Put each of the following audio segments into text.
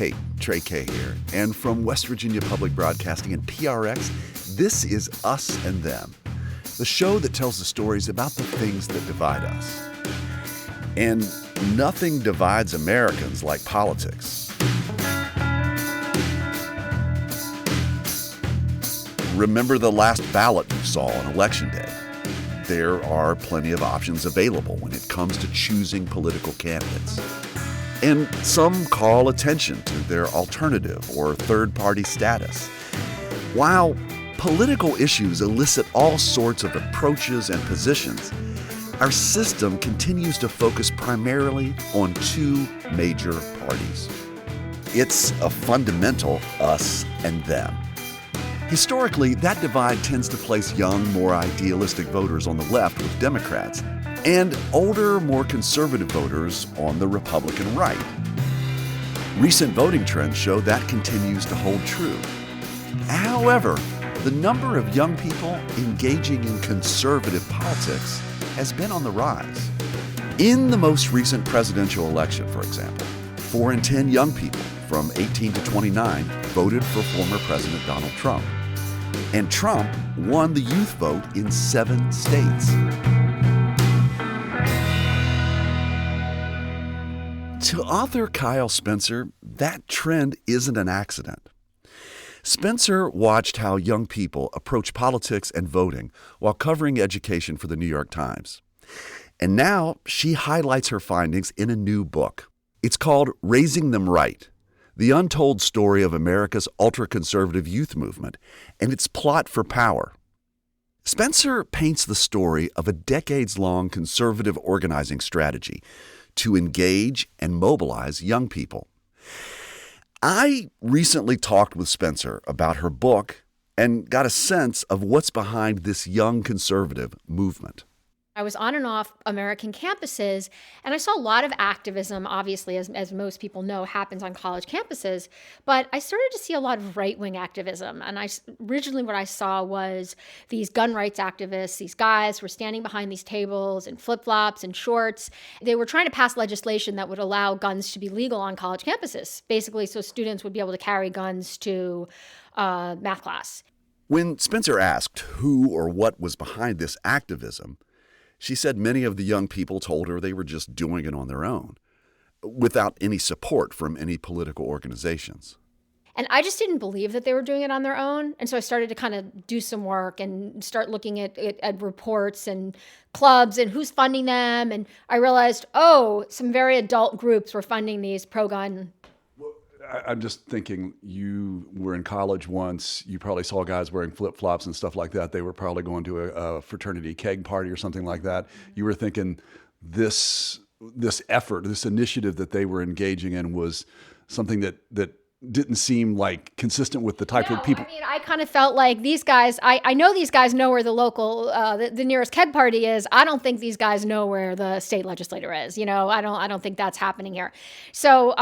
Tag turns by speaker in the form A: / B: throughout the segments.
A: Hey, Trey Kay here, and from West Virginia Public Broadcasting and PRX, this is Us and Them, the show that tells the stories about the things that divide us. And nothing divides Americans like politics. Remember the last ballot you saw on Election Day? There are plenty of options available when it comes to choosing political candidates. And some call attention to their alternative or third-party status. While political issues elicit all sorts of approaches and positions, our system continues to focus primarily on two major parties. It's a fundamental us and them. Historically, that divide tends to place young, more idealistic voters on the left with Democrats, and older, more conservative voters on the Republican right. Recent voting trends show that continues to hold true. However, the number of young people engaging in conservative politics has been on the rise. In the most recent presidential election, for example, 4 in 10 young people from 18 to 29 voted for former President Donald Trump. And Trump won the youth vote in 7 states. To author Kyle Spencer, that trend isn't an accident. Spencer watched how young people approach politics and voting while covering education for the New York Times. And now she highlights her findings in a new book. It's called Raising Them Right: The Untold Story of America's Ultra-Conservative Youth Movement and Its Plot for Power. Spencer paints the story of a decades-long conservative organizing strategy to engage and mobilize young people. I recently talked with Spencer about her book and got a sense of what's behind this young conservative movement.
B: I was on and off American campuses, and I saw a lot of activism, obviously, as most people know, happens on college campuses. But I started to see a lot of right-wing activism. And originally what I saw was these gun rights activists, these guys were standing behind these tables in flip-flops and shorts. They were trying to pass legislation that would allow guns to be legal on college campuses, basically so students would be able to carry guns to math class.
A: When Spencer asked who or what was behind this activism, she said many of the young people told her they were just doing it on their own, without any support from any political organizations.
B: And I just didn't believe that they were doing it on their own. And so I started to kind of do some work and start looking at reports and clubs and who's funding them. And I realized, some very adult groups were funding these pro-gun.
C: I'm just thinking, you were in college once, you probably saw guys wearing flip-flops and stuff like that. They were probably going to a fraternity keg party or something like that. You were thinking this effort, this initiative that they were engaging in was something that didn't seem like consistent with the type of people.
B: I mean, I kind of felt like these guys, I know these guys know where the local, the nearest keg party is. I don't think these guys know where the state legislator is. You know, I don't think that's happening here. So,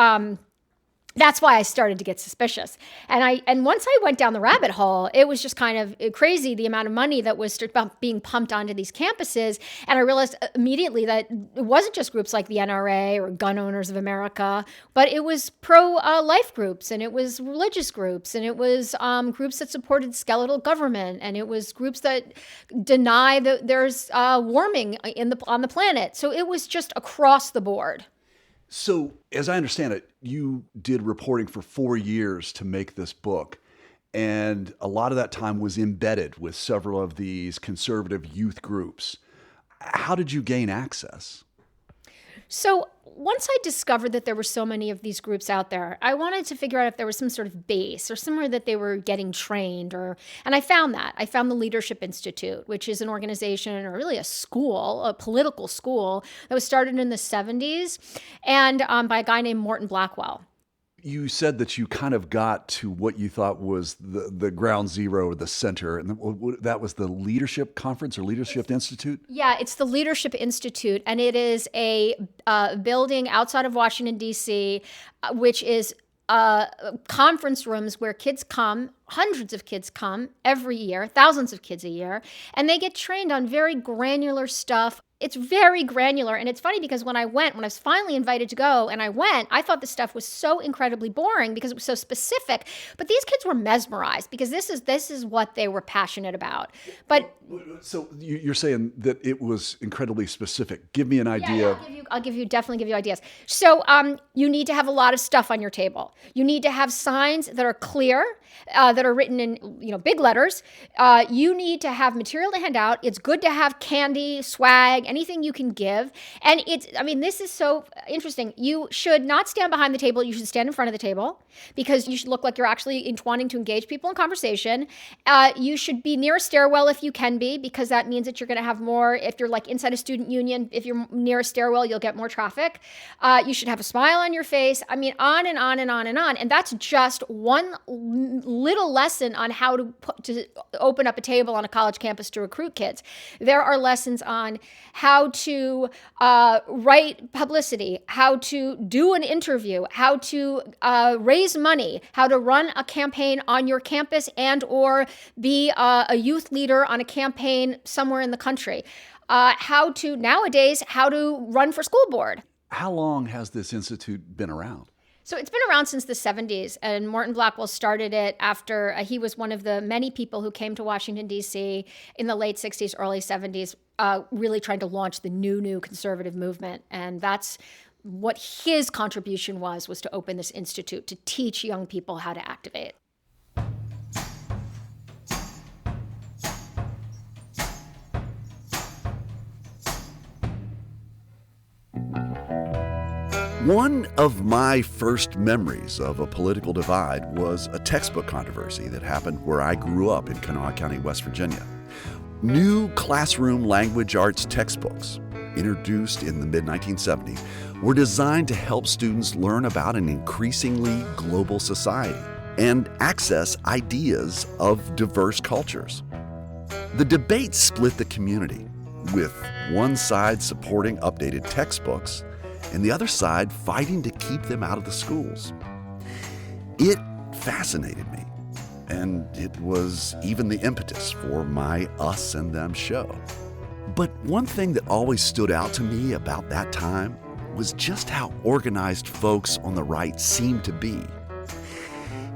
B: that's why I started to get suspicious. And once I went down the rabbit hole, it was just kind of crazy, the amount of money that was being pumped onto these campuses. And I realized immediately that it wasn't just groups like the NRA or Gun Owners of America, but it was pro-life groups, and it was religious groups, and it was groups that supported skeletal government, and it was groups that deny that there's warming on the planet. So it was just across the board.
C: So, as I understand it, you did reporting for 4 years to make this book, and a lot of that time was embedded with several of these conservative youth groups. How did you gain access?
B: So once I discovered that there were so many of these groups out there, I wanted to figure out if there was some sort of base or somewhere that they were getting trained, and I found that. I found the Leadership Institute, which is an organization, or really a school, a political school, that was started in the 70s and by a guy named Morton Blackwell.
C: You said that you kind of got to what you thought was the ground zero, or the center, and that was the Leadership Conference or Leadership Institute?
B: Yeah, it's the Leadership Institute, and it is a building outside of Washington, D.C., which is conference rooms where kids come, hundreds of kids come every year, thousands of kids a year, and they get trained on very granular stuff. It's very granular. And it's funny because when I was finally invited to go and I went, I thought this stuff was so incredibly boring because it was so specific. But these kids were mesmerized because this is what they were passionate about. But
C: so you're saying that it was incredibly specific. Give me an idea.
B: Yeah, I'll definitely give you ideas. So you need to have a lot of stuff on your table. You need to have signs that are clear, that are written in big letters. You need to have material to hand out. It's good to have candy, swag, anything you can give. And this is so interesting. You should not stand behind the table. You should stand in front of the table because you should look like you're actually wanting to engage people in conversation. You should be near a stairwell if you can be, because that means that you're going to have more, if you're like inside a student union, if you're near a stairwell, you'll get more traffic. You should have a smile on your face. I mean, on and on and on and on. And that's just one little lesson on how to open up a table on a college campus to recruit kids. There are lessons on how to write publicity, how to do an interview, how to raise money, how to run a campaign on your campus and or be a youth leader on a campaign somewhere in the country. How to run for school board.
C: How long has this institute been around?
B: So it's been around since the 70s, and Morton Blackwell started it after he was one of the many people who came to Washington, D.C. in the late 60s, early 70s, really trying to launch the new conservative movement. And that's what his contribution was to open this institute, to teach young people how to activate.
A: One of my first memories of a political divide was a textbook controversy that happened where I grew up in Kanawha County, West Virginia. New classroom language arts textbooks, introduced in the mid-1970s, were designed to help students learn about an increasingly global society and access ideas of diverse cultures. The debate split the community, with one side supporting updated textbooks and the other side fighting to keep them out of the schools. It fascinated me, and it was even the impetus for my Us and Them show. But one thing that always stood out to me about that time was just how organized folks on the right seemed to be.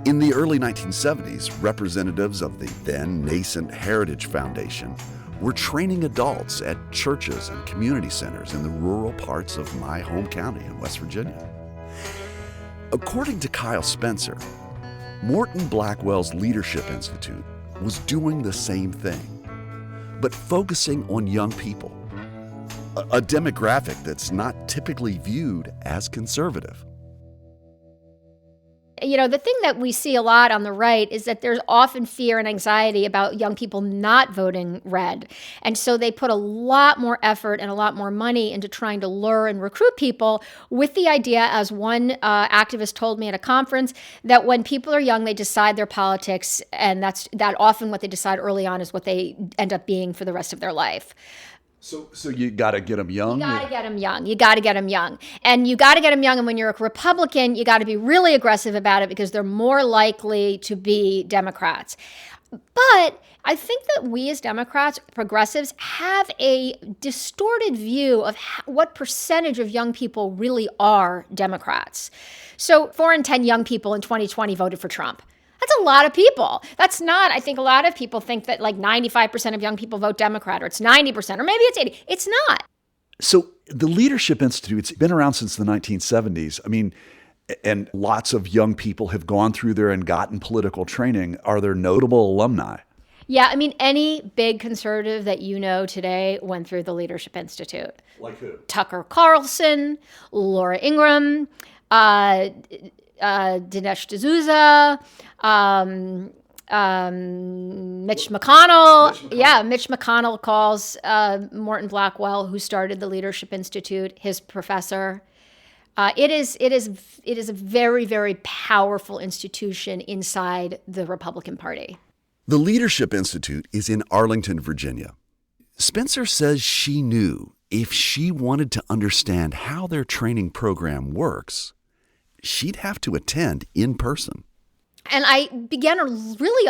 A: In the early 1970s, representatives of the then nascent Heritage Foundation were training adults at churches and community centers in the rural parts of my home county in West Virginia. According to Kyle Spencer, Morton Blackwell's Leadership Institute was doing the same thing, but focusing on young people, a demographic that's not typically viewed as conservative.
B: The thing that we see a lot on the right is that there's often fear and anxiety about young people not voting red. And so they put a lot more effort and a lot more money into trying to lure and recruit people with the idea, as one activist told me at a conference, that when people are young, they decide their politics, and that often what they decide early on is what they end up being for the rest of their life.
C: So you got to get them young?
B: You got to get them young. You got to get them young. And you got to get them young. And when you're a Republican, you got to be really aggressive about it because they're more likely to be Democrats. But I think that we as Democrats, progressives, have a distorted view of what percentage of young people really are Democrats. So 4 in 10 young people in 2020 voted for Trump. That's a lot of people. That's not, I think a lot of people think that like 95% of young people vote Democrat, or it's 90%, or maybe it's 80%. It's not.
C: So the Leadership Institute, it's been around since the 1970s. I mean, and lots of young people have gone through there and gotten political training. Are there notable alumni?
B: Yeah, I mean, any big conservative that you know today went through the Leadership Institute.
C: Like who?
B: Tucker Carlson, Laura Ingraham, Dinesh D'Souza, Mitch McConnell. Yeah, Mitch McConnell calls Morton Blackwell, who started the Leadership Institute, his professor. It is a very, very powerful institution inside the Republican Party.
A: The Leadership Institute is in Arlington, Virginia. Spencer says she knew if she wanted to understand how their training program works, she'd have to attend in person.
B: And I began a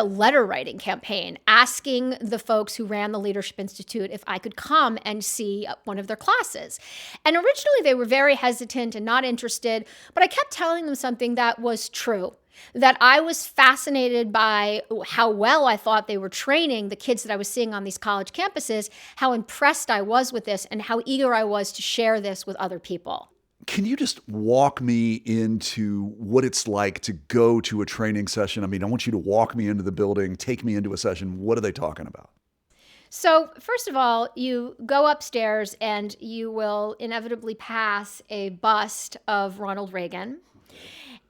B: letter writing campaign asking the folks who ran the Leadership Institute if I could come and see one of their classes. And originally they were very hesitant and not interested, but I kept telling them something that was true, that I was fascinated by how well I thought they were training the kids that I was seeing on these college campuses, how impressed I was with this, and how eager I was to share this with other people.
C: Can you just walk me into what it's like to go to a training session? I mean, I want you to walk me into the building, take me into a session. What are they talking about?
B: So, first of all, you go upstairs and you will inevitably pass a bust of Ronald Reagan.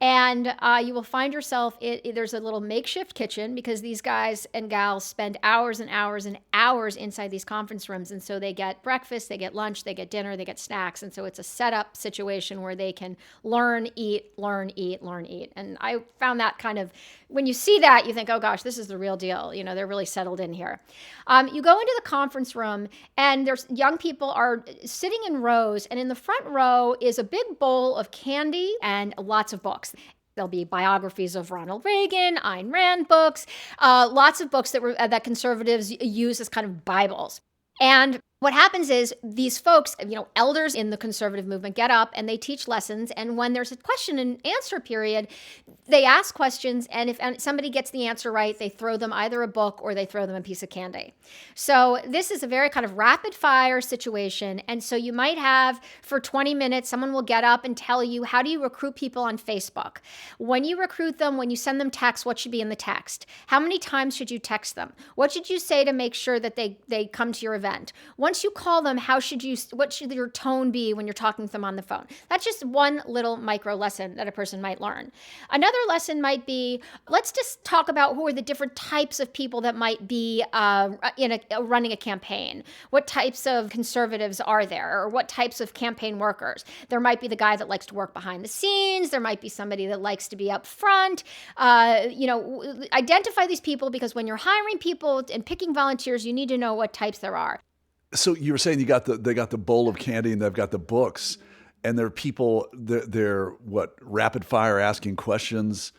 B: And you will find yourself, there's a little makeshift kitchen because these guys and gals spend hours and hours and hours inside these conference rooms. And so they get breakfast, they get lunch, they get dinner, they get snacks. And so it's a setup situation where they can learn, eat, learn, eat, learn, eat. And I found that kind of, when you see that, you think, oh gosh, this is the real deal. You know, they're really settled in here. You go into the conference room and there's young people are sitting in rows. And in the front row is a big bowl of candy and lots of books. There'll be biographies of Ronald Reagan, Ayn Rand books, lots of books that conservatives use as kind of Bibles. And what happens is these folks, elders in the conservative movement get up and they teach lessons. And when there's a question and answer period, they ask questions. And if somebody gets the answer right, they throw them either a book or they throw them a piece of candy. So this is a very kind of rapid fire situation. And so you might have for 20 minutes, someone will get up and tell you, how do you recruit people on Facebook? When you recruit them, when you send them text, what should be in the text? How many times should you text them? What should you say to make sure that they come to your event? Once you call them, what should your tone be when you're talking to them on the phone? That's just one little micro lesson that a person might learn. Another lesson might be, let's just talk about who are the different types of people that might be running a campaign. What types of conservatives are there, or what types of campaign workers? There might be the guy that likes to work behind the scenes. There might be somebody that likes to be up front. Identify these people, because when you're hiring people and picking volunteers, you need to know what types there are.
C: So you were saying they got the bowl of candy and they've got the books, and there are people, they're rapid fire asking questions.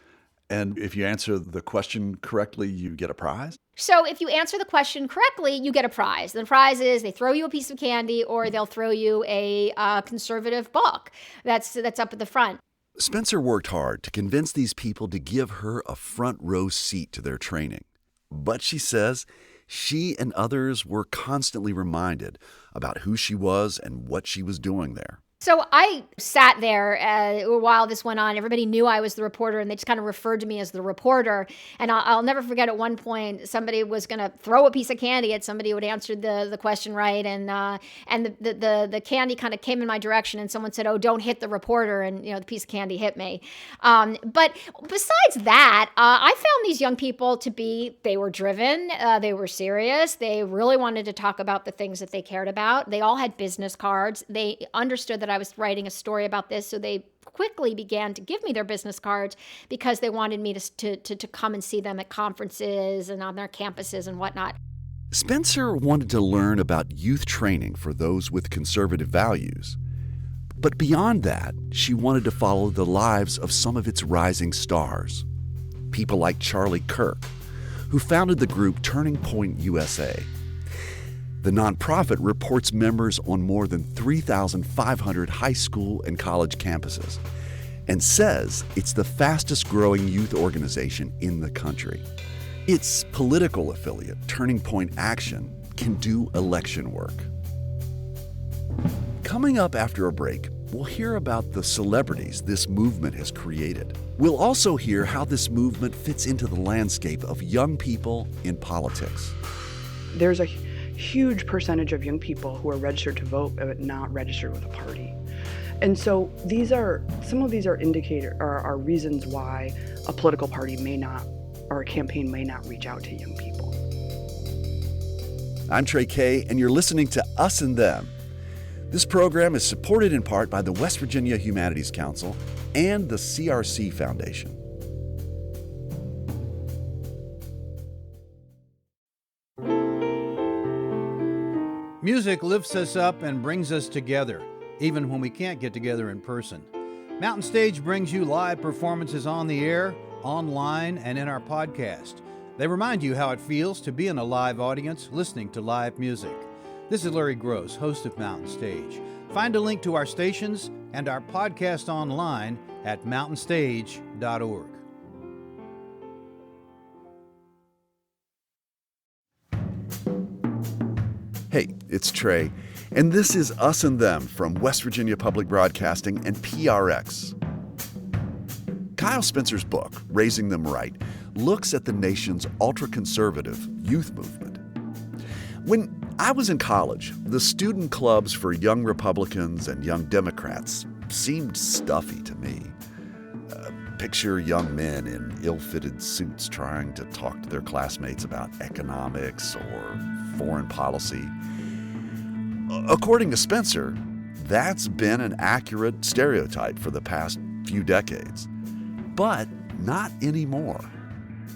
C: And if you answer the question correctly, you get a prize?
B: So if you answer the question correctly, you get a prize. The prize is they throw you a piece of candy, or they'll throw you a conservative book that's up at the front.
A: Spencer worked hard to convince these people to give her a front row seat to their training. But she says she and others were constantly reminded about who she was and what she was doing there.
B: So I sat there while this went on. Everybody knew I was the reporter, and they just kind of referred to me as the reporter. And I'll never forget, at one point, somebody was going to throw a piece of candy at somebody who had answered the question right. And the candy kind of came in my direction, and someone said, "Oh, don't hit the reporter." And, the piece of candy hit me. But besides that, I found these young people they were driven. They were serious. They really wanted to talk about the things that they cared about. They all had business cards. They understood that I was writing a story about this, so they quickly began to give me their business cards because they wanted me to come and see them at conferences and on their campuses and whatnot.
A: Spencer wanted to learn about youth training for those with conservative values. But beyond that, she wanted to follow the lives of some of its rising stars. People like Charlie Kirk, who founded the group Turning Point USA. The nonprofit reports members on more than 3,500 high school and college campuses and says it's the fastest growing youth organization in the country. Its political affiliate, Turning Point Action, can do election work. Coming up after a break, we'll hear about the celebrities this movement has created. We'll also hear how this movement fits into the landscape of young people in politics.
D: There's a huge percentage of young people who are registered to vote but not registered with a party. And so some of these are reasons why a political party may not, or a campaign may not, reach out to young people.
A: I'm Trey Kay, and you're listening to Us and Them. This program is supported in part by the West Virginia Humanities Council and the CRC Foundation.
E: Music lifts us up and brings us together, even when we can't get together in person. Mountain Stage brings you live performances on the air, online, and in our podcast. They remind you how it feels to be in a live audience listening to live music. This is Larry Gross, host of Mountain Stage. Find a link to our stations and our podcast online at mountainstage.org.
A: Hey, it's Trey, and this is Us and Them from West Virginia Public Broadcasting and PRX. Kyle Spencer's book, Raising Them Right, looks at the nation's ultra-conservative youth movement. When I was in college, the student clubs for young Republicans and young Democrats seemed stuffy to me. Picture young men in ill-fitted suits trying to talk to their classmates about economics or foreign policy. According to Spencer, that's been an accurate stereotype for the past few decades, but not anymore.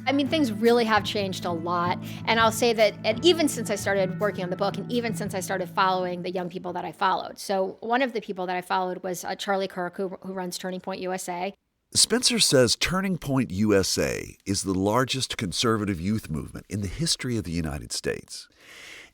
B: I mean, things really have changed a lot. And I'll say that even since I started working on the book and even since I started following the young people that I followed. So one of the people that I followed was Charlie Kirk, who runs Turning Point USA.
A: Spencer says Turning Point USA is the largest conservative youth movement in the history of the United States.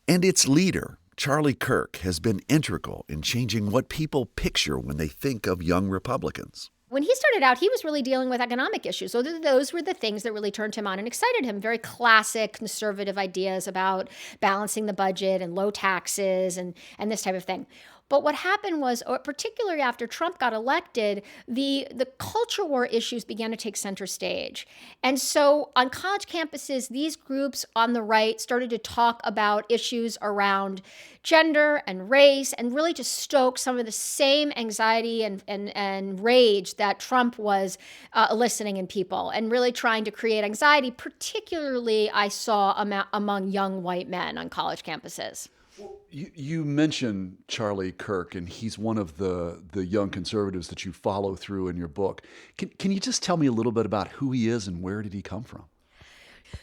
A: And its leader, Charlie Kirk, has been integral in changing what people picture when they think of young Republicans.
B: When he started out, he was really dealing with economic issues. So those were the things that really turned him on and excited him. Very classic conservative ideas about balancing the budget and low taxes and this type of thing. But what happened was, particularly after Trump got elected, the culture war issues began to take center stage. And so on college campuses, these groups on the right started to talk about issues around gender and race and really to stoke some of the same anxiety and rage that Trump was eliciting in people and really trying to create anxiety, particularly I saw among young white men on college campuses.
C: You mentioned Charlie Kirk, and he's one of the young conservatives that you follow through in your book. Can you just tell me a little bit about who he is and where did he come from?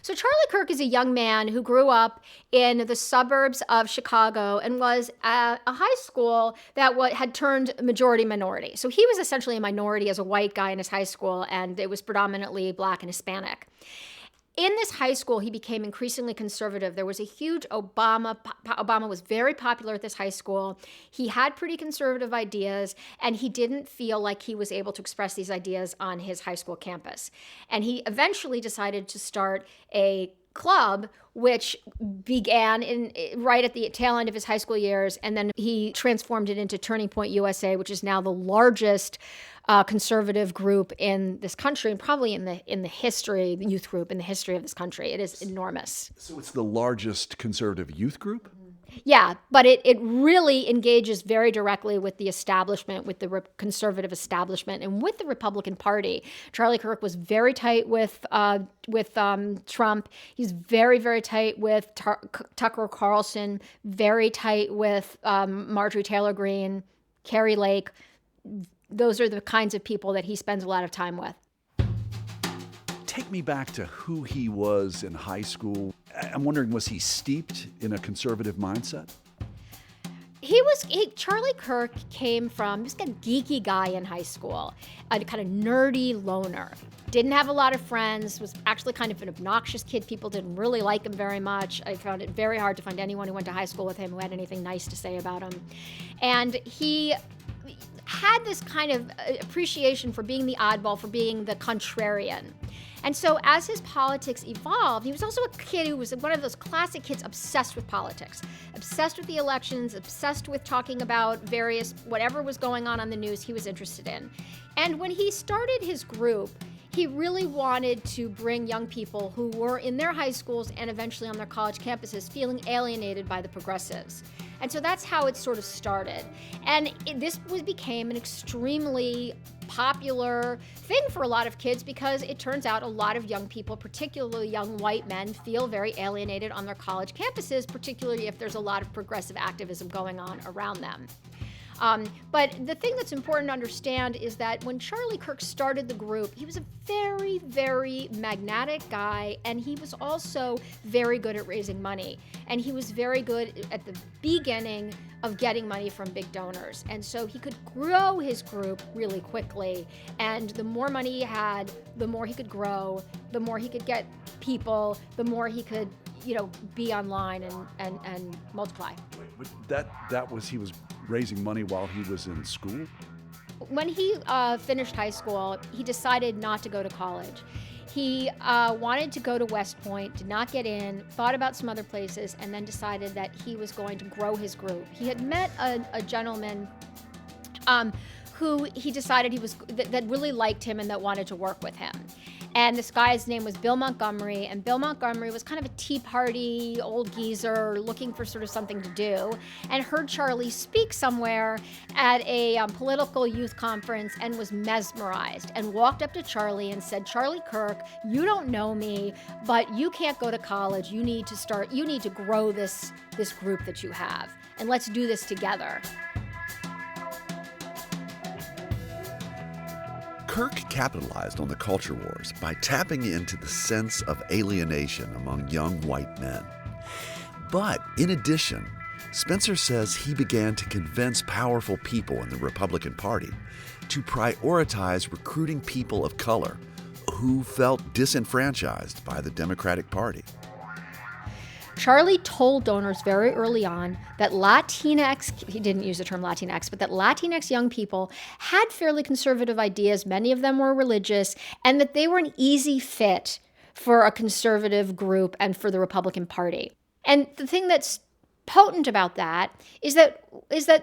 B: So Charlie Kirk is a young man who grew up in the suburbs of Chicago and was at a high school that had turned majority minority. So he was essentially a minority as a white guy in his high school, and it was predominantly Black and Hispanic. In this high school, he became increasingly conservative. There was a huge Obama was very popular at this high school. He had pretty conservative ideas, and he didn't feel like he was able to express these ideas on his high school campus. And he eventually decided to start a club, which began right at the tail end of his high school years, and then he transformed it into Turning Point USA, which is now the largest conservative group in this country, and probably in the history, the youth group in the history of this country. It is enormous.
C: So it's the largest conservative youth group?
B: Yeah, but it really engages very directly with the establishment, with the conservative establishment, and with the Republican Party. Charlie Kirk was very tight with Trump. He's very, very tight with Tucker Carlson, very tight with Marjorie Taylor Greene, Carrie Lake. Those are the kinds of people that he spends a lot of time with.
C: Take me back to who he was in high school. I'm wondering, was he steeped in a conservative mindset?
B: Charlie Kirk came from just a geeky guy in high school, a kind of nerdy loner. Didn't have a lot of friends, was actually kind of an obnoxious kid. People didn't really like him very much. I found it very hard to find anyone who went to high school with him who had anything nice to say about him. And he had this kind of appreciation for being the oddball, for being the contrarian. And so as his politics evolved, he was also a kid who was one of those classic kids obsessed with politics, obsessed with the elections, obsessed with talking about whatever was going on the news he was interested in. And when he started his group, he really wanted to bring young people who were in their high schools and eventually on their college campuses feeling alienated by the progressives. And so that's how it sort of started. And this became an extremely popular thing for a lot of kids because it turns out a lot of young people, particularly young white men, feel very alienated on their college campuses, particularly if there's a lot of progressive activism going on around them. But the thing that's important to understand is that when Charlie Kirk started the group, he was a very, very magnetic guy, and he was also very good at raising money. And he was very good at the beginning of getting money from big donors. And so he could grow his group really quickly. And the more money he had, the more he could grow, the more he could get people, the more he could, be online and multiply.
C: He was raising money while he was in school?
B: When he finished high school, he decided not to go to college. He wanted to go to West Point, did not get in, thought about some other places, and then decided that he was going to grow his group. He had met a gentleman who he decided that really liked him and that wanted to work with him. And this guy's name was Bill Montgomery, and Bill Montgomery was kind of a Tea Party old geezer looking for sort of something to do, and heard Charlie speak somewhere at a political youth conference and was mesmerized and walked up to Charlie and said, "Charlie Kirk, you don't know me, but you can't go to college. You need to grow this group that you have, and let's do this together."
A: Kirk capitalized on the culture wars by tapping into the sense of alienation among young white men. But in addition, Spencer says he began to convince powerful people in the Republican Party to prioritize recruiting people of color who felt disenfranchised by the Democratic Party.
B: Charlie told donors very early on that Latinx, he didn't use the term Latinx, but that Latinx young people had fairly conservative ideas, many of them were religious, and that they were an easy fit for a conservative group and for the Republican Party. And the thing that's potent about that is that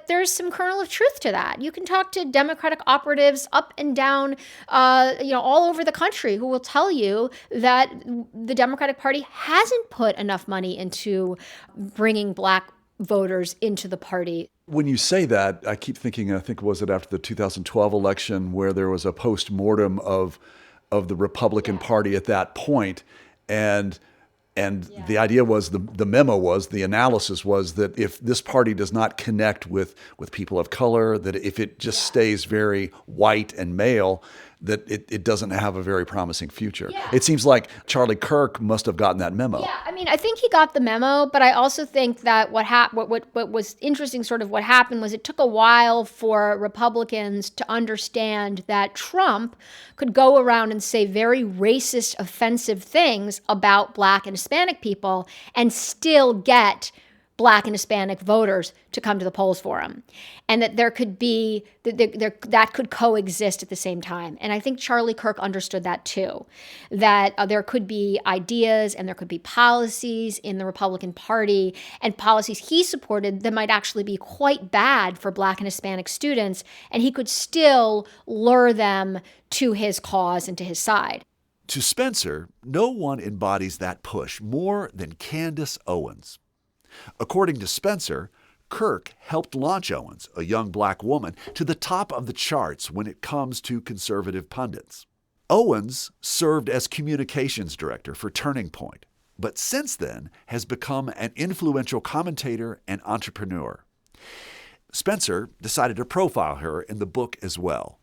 B: there's some kernel of truth to that. You can talk to Democratic operatives up and down, all over the country who will tell you that the Democratic Party hasn't put enough money into bringing Black voters into the party.
C: When you say that, I keep thinking, was it after the 2012 election where there was a post-mortem of the Republican Party at that point, and the idea was, the memo was, the analysis was that if this party does not connect with people of color, that if it just stays very white and male, that it doesn't have a very promising future.
B: Yeah.
C: It seems like Charlie Kirk must have gotten that memo.
B: Yeah, I mean, I think he got the memo, but I also think that what was interesting, sort of what happened, was it took a while for Republicans to understand that Trump could go around and say very racist, offensive things about Black and Hispanic people and still get Black and Hispanic voters to come to the polls for him, and that there could be that could coexist at the same time. And I think Charlie Kirk understood that too, that there could be ideas and there could be policies in the Republican Party and policies he supported that might actually be quite bad for Black and Hispanic students, and he could still lure them to his cause and to his side.
A: To Spencer, no one embodies that push more than Candace Owens. According to Spencer, Kirk helped launch Owens, a young Black woman, to the top of the charts when it comes to conservative pundits. Owens served as communications director for Turning Point, but since then has become an influential commentator and entrepreneur. Spencer decided to profile her in the book as well.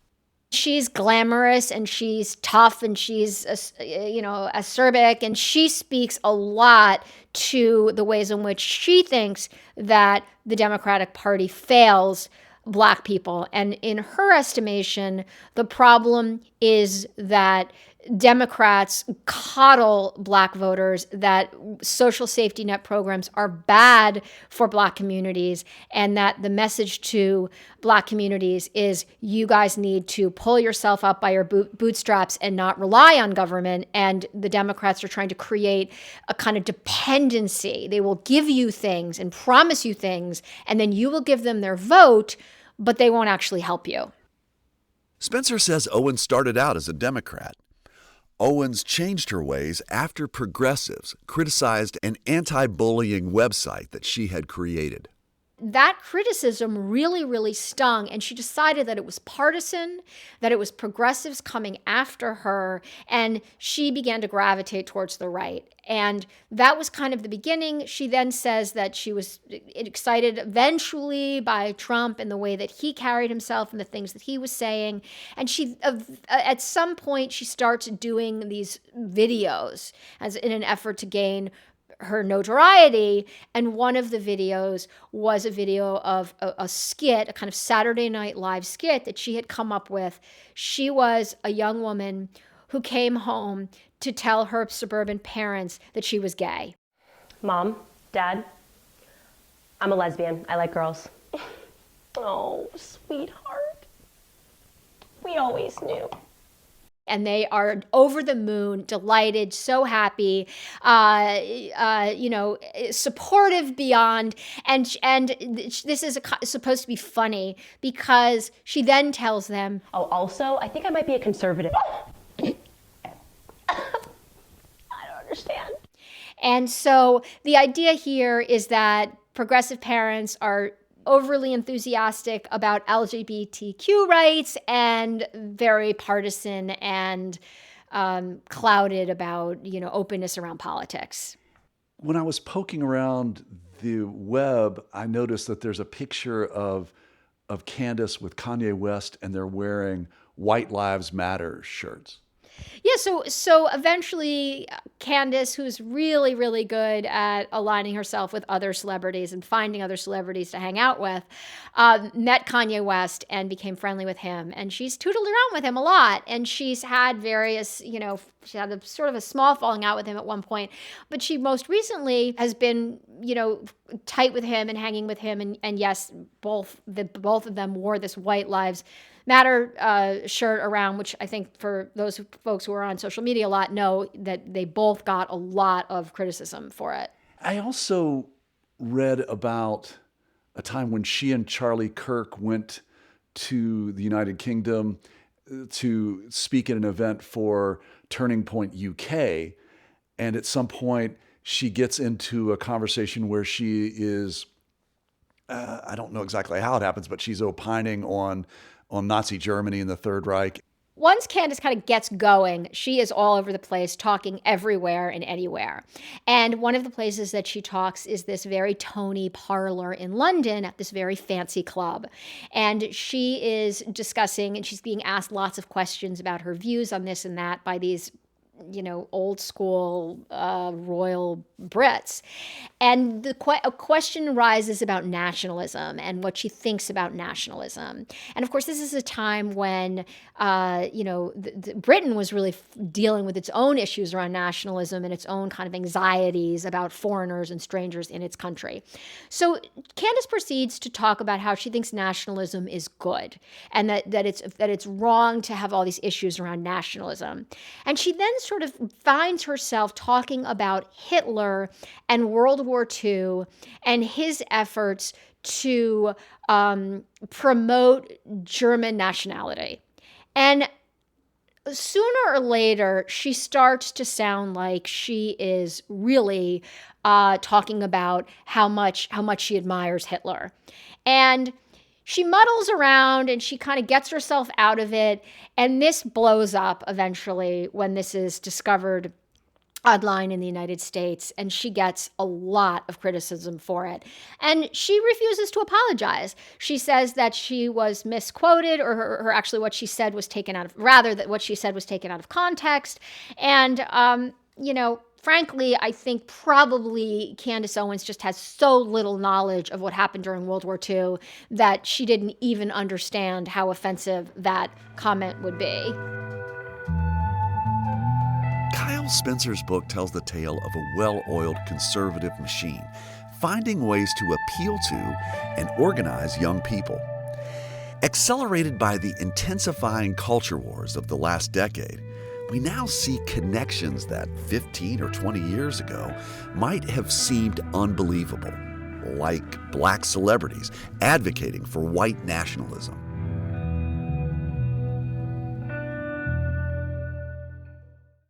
B: She's glamorous and she's tough and she's, acerbic, and she speaks a lot to the ways in which she thinks that the Democratic Party fails Black people. And in her estimation, the problem is that Democrats coddle Black voters, that social safety net programs are bad for Black communities, and that the message to Black communities is you guys need to pull yourself up by your bootstraps and not rely on government. And the Democrats are trying to create a kind of dependency. They will give you things and promise you things, and then you will give them their vote, but they won't actually help you.
A: Spencer says Owens started out as a Democrat. Owens changed her ways after progressives criticized an anti-bullying website that she had created.
B: that criticism really, really stung. And she decided that it was partisan, that it was progressives coming after her, and she began to gravitate towards the right. And that was kind of the beginning. She then says that she was excited eventually by Trump and the way that he carried himself and the things that he was saying. And she, at some point, she starts doing these videos as in an effort to gain her notoriety. And one of the videos was a video of a skit, a kind of Saturday Night Live skit that she had come up with. She was a young woman who came home to tell her suburban parents that she was gay.
F: Mom, Dad, I'm a lesbian. I like girls. Oh, sweetheart. We always knew.
B: And they are over the moon, delighted, so happy, supportive beyond. And this is supposed to be funny because she then tells them,
F: oh, also, I think I might be a conservative. I don't understand.
B: And so the idea here is that progressive parents are overly enthusiastic about LGBTQ rights and very partisan and clouded about, openness around politics.
C: When I was poking around the web, I noticed that there's a picture of Candace with Kanye West, and they're wearing White Lives Matter shirts.
B: Yeah, so eventually Candace, who's really, really good at aligning herself with other celebrities and finding other celebrities to hang out with, met Kanye West and became friendly with him. And she's tootled around with him a lot. And she's had various, she had a sort of a small falling out with him at one point. But she most recently has been, tight with him and hanging with him. And yes, both of them wore this White Lives Matter shirt around, which I think for those folks who are on social media a lot know that they both got a lot of criticism for it.
C: I also read about a time when she and Charlie Kirk went to the United Kingdom to speak at an event for Turning Point UK. And at some point, she gets into a conversation where she is, I don't know exactly how it happens, but she's opining on Nazi Germany and the Third Reich.
B: Once Candace kind of gets going, she is all over the place, talking everywhere and anywhere. And one of the places that she talks is this very Tony parlor in London at this very fancy club. And she is discussing, and she's being asked lots of questions about her views on this and that by these old school royal Brits. And a question rises about nationalism and what she thinks about nationalism. And of course, this is a time when, Britain was really dealing with its own issues around nationalism and its own kind of anxieties about foreigners and strangers in its country. So Candace proceeds to talk about how she thinks nationalism is good and that it's wrong to have all these issues around nationalism. And she then sort of finds herself talking about Hitler and World War II and his efforts to promote German nationality. And sooner or later, she starts to sound like she is really talking about how much she admires Hitler. And she muddles around and she kind of gets herself out of it. And this blows up eventually when this is discovered online in the United States, and she gets a lot of criticism for it. And she refuses to apologize. She says that she was misquoted, or her actually what she said was taken out of, rather that what she said was taken out of context. And, frankly, I think probably Candace Owens just has so little knowledge of what happened during World War II that she didn't even understand how offensive that comment would be.
A: Kyle Spencer's book tells the tale of a well-oiled conservative machine, finding ways to appeal to and organize young people. Accelerated by the intensifying culture wars of the last decade, we now see connections that 15 or 20 years ago might have seemed unbelievable, like black celebrities advocating for white nationalism.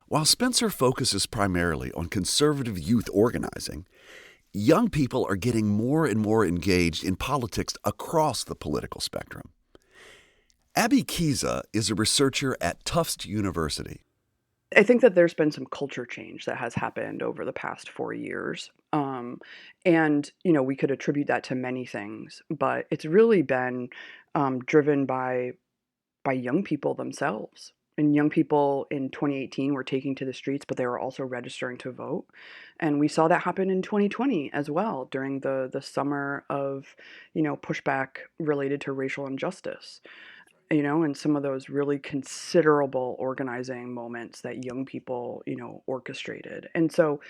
A: While Spencer focuses primarily on conservative youth organizing, Young people are getting more and more engaged in politics across the political spectrum. Abby Kiza is a researcher at Tufts University.
D: I think that there's been some culture change that has happened over the past 4 years. And, we could attribute that to many things, but it's really been driven by young people themselves. And young people in 2018 were taking to the streets, but they were also registering to vote. And we saw that happen in 2020 as well during the summer of, pushback related to racial injustice. And some of those really considerable organizing moments that young people, orchestrated. And so,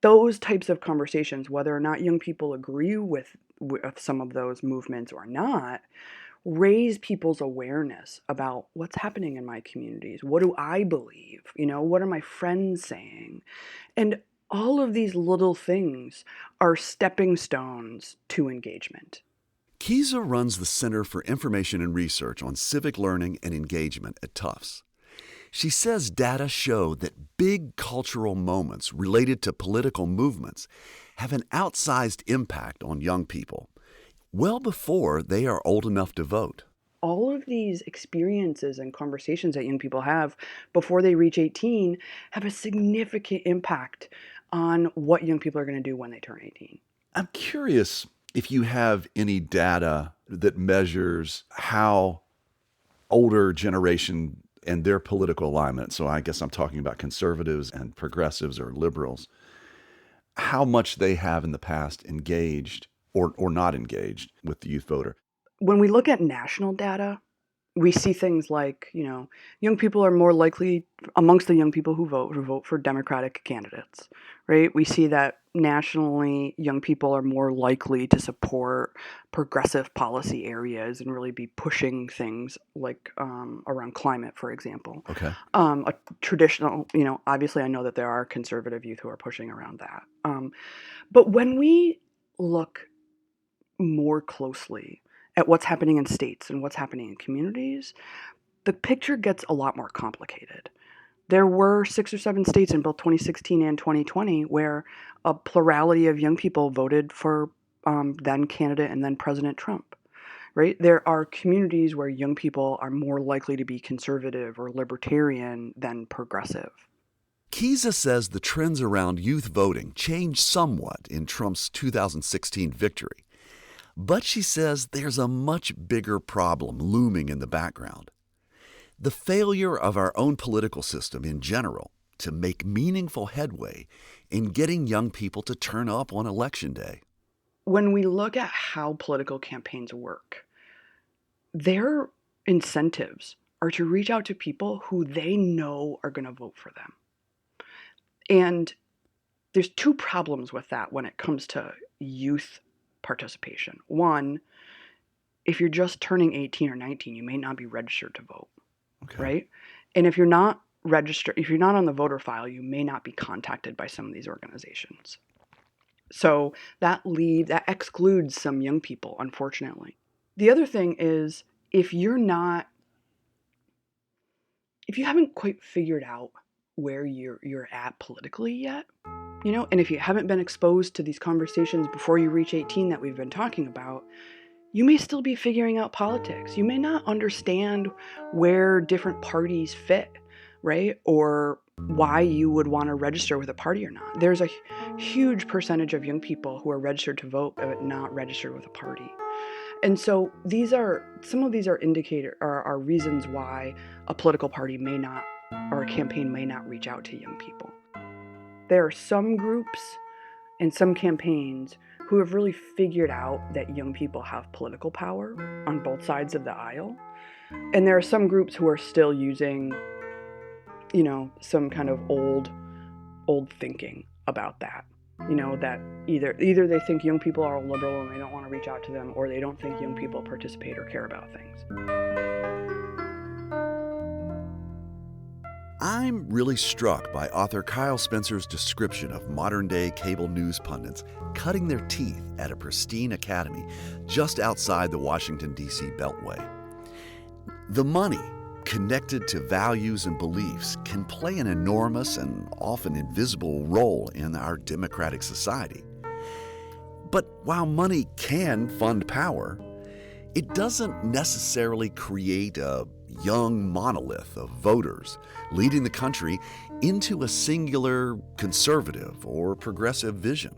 D: those types of conversations, whether or not young people agree with some of those movements or not, raise people's awareness about what's happening in my communities. What do I believe? What are my friends saying? And all of these little things are stepping stones to engagement.
A: Kiza runs the Center for Information and Research on Civic Learning and Engagement at Tufts. She says data show that big cultural moments related to political movements have an outsized impact on young people, well before they are old enough to vote.
D: All of these experiences and conversations that young people have before they reach 18 have a significant impact on what young people are going to do when they turn 18.
C: I'm curious if you have any data that measures how older generation and their political alignment, so I guess I'm talking about conservatives and progressives or liberals, how much they have in the past engaged or not engaged with the youth voter.
D: When we look at national data, we see things like, young people are more likely, amongst the young people who vote for Democratic candidates, right? We see that nationally, young people are more likely to support progressive policy areas and really be pushing things like around climate, for example.
C: Okay.
D: A traditional, obviously I know that there are conservative youth who are pushing around that. But when we look more closely at what's happening in states and what's happening in communities, the picture gets a lot more complicated. There were 6 or 7 states in both 2016 and 2020 where a plurality of young people voted for then candidate and then President Trump, right? There are communities where young people are more likely to be conservative or libertarian than progressive.
A: Kiza says the trends around youth voting changed somewhat in Trump's 2016 victory. But she says there's a much bigger problem looming in the background. The failure of our own political system in general to make meaningful headway in getting young people to turn up on Election Day.
D: When we look at how political campaigns work, their incentives are to reach out to people who they know are going to vote for them. And there's 2 problems with that when it comes to youth participation. One, if you're just turning 18 or 19, you may not be registered to vote, right? And if you're not registered, if you're not on the voter file, you may not be contacted by some of these organizations. So that excludes some young people, unfortunately. The other thing is if you haven't quite figured out where you're at politically yet, and if you haven't been exposed to these conversations before you reach 18 that we've been talking about, you may still be figuring out politics. You may not understand where different parties fit, right? Or why you would want to register with a party or not. There's a huge percentage of young people who are registered to vote but not registered with a party. And so some of these are reasons why a political party may not, or a campaign may not reach out to young people. There are some groups and some campaigns who have really figured out that young people have political power on both sides of the aisle. And there are some groups who are still using, some kind of old thinking about that. That either they think young people are liberal and they don't want to reach out to them, or they don't think young people participate or care about things.
A: I'm really struck by author Kyle Spencer's description of modern-day cable news pundits cutting their teeth at a pristine academy just outside the Washington, D.C. Beltway. The money connected to values and beliefs can play an enormous and often invisible role in our democratic society. But while money can fund power, it doesn't necessarily create a young monolith of voters leading the country into a singular conservative or progressive vision.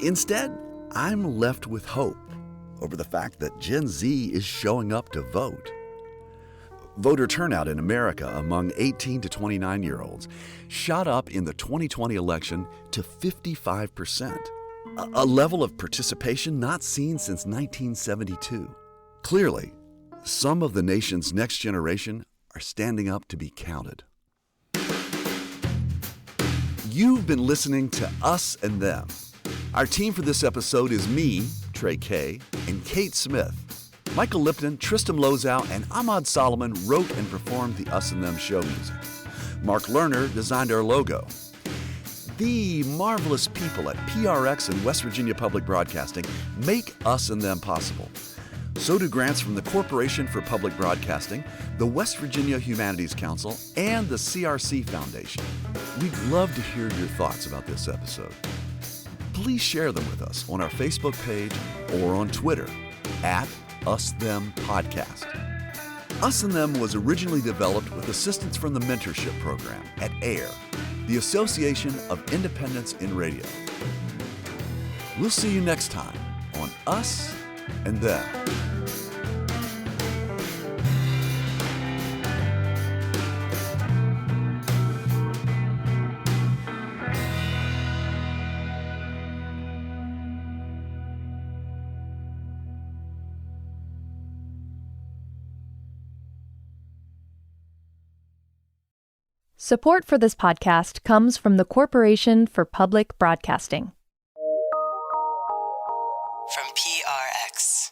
A: Instead, I'm left with hope over the fact that Gen Z is showing up to vote. Voter turnout in America among 18 to 29-year-olds shot up in the 2020 election to 55%, a level of participation not seen since 1972. Clearly, some of the nation's next generation are standing up to be counted. You've been listening to Us and Them. Our team for this episode is me, Trey Kay, and Kate Smith. Michael Lipton, Tristan Lozow, and Ahmad Solomon wrote and performed the Us and Them show music. Mark Lerner designed our logo. The marvelous people at PRX and West Virginia Public Broadcasting make Us and Them possible. So do grants from the Corporation for Public Broadcasting, the West Virginia Humanities Council, and the CRC Foundation. We'd love to hear your thoughts about this episode. Please share them with us on our Facebook page or on Twitter at @UsThemPodcast. Us and Them was originally developed with assistance from the Mentorship Program at AIR, the Association of Independents in Radio. We'll see you next time on Us and Them.
G: Support for this podcast comes from the Corporation for Public Broadcasting.
H: From PRX.